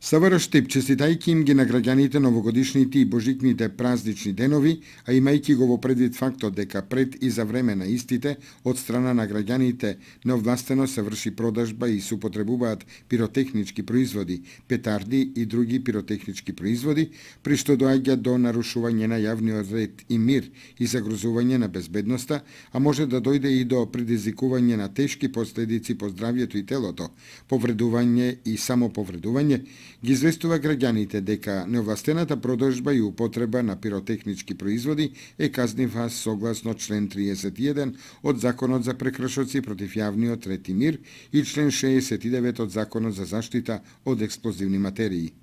Саврш Тип, честитајќи им ги на граѓаните новогодишните и божикните празнични денови, а имајќи го во предвид фактот дека пред и за време на истите од страна на граѓаните неовластено се врши продажба и се употребуваат пиротехнички производи, петарди и други пиротехнички производи, при што доаѓа до нарушување на јавниот ред и мир и загрозување на безбедноста, а може да дојде и до предизвикување на тешки последици по здравјето и телото, повредување и самоповредување, ги известува граѓаните дека неовластената продажба и употреба на пиротехнички производи е казнива согласно член 31 од Законот за прекршоци против јавниот ред и мир и член 69 од Законот за заштита од експлозивни материи.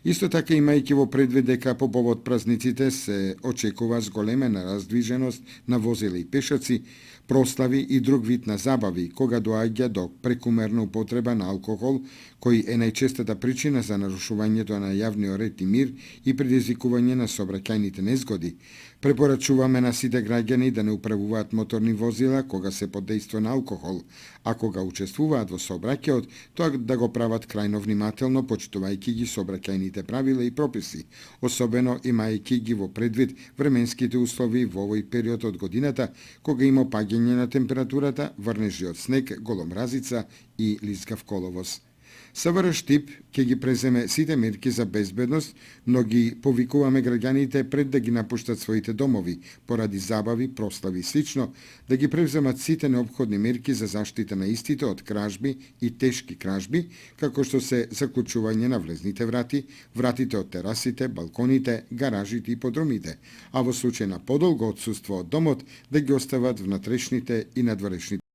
Исто така имајќи во предвид дека по повод празниците се очекува зголемена раздвиженост на возила и пешаци, прослави и друг вид на забави, кога доаѓа до прекумерна употреба на алкохол, кој е најчестата причина за нарушувањето на јавниот ред и мир и предизвикување на сообраќајните незгоди. Препорачуваме на сите граѓани да не управуваат моторни возила кога се под дејство на алкохол, а кога учествуваат во сообраќајот, тоа да го прават крајно внимателно, почитувајќи ги сообраќајните правила и прописи, особено имајќи ги во предвид временските услови во овој период од годината, кога има паѓање на температурата, врнежи од снег, голомразица и лискав коловоз. Саврш Тип ќе ги преземе сите мерки за безбедност, но ги повикуваме граѓаните пред да ги напуштат своите домови, поради забави, прослави и слично, да ги превземат сите неопходни мерки за заштита на истите од кражби и тешки кражби, како што се заклучување на влезните врати, вратите од терасите, балконите, гаражите и подрумите, а во случај на подолго отсуство од домот да ги остават внатрешните и надворешните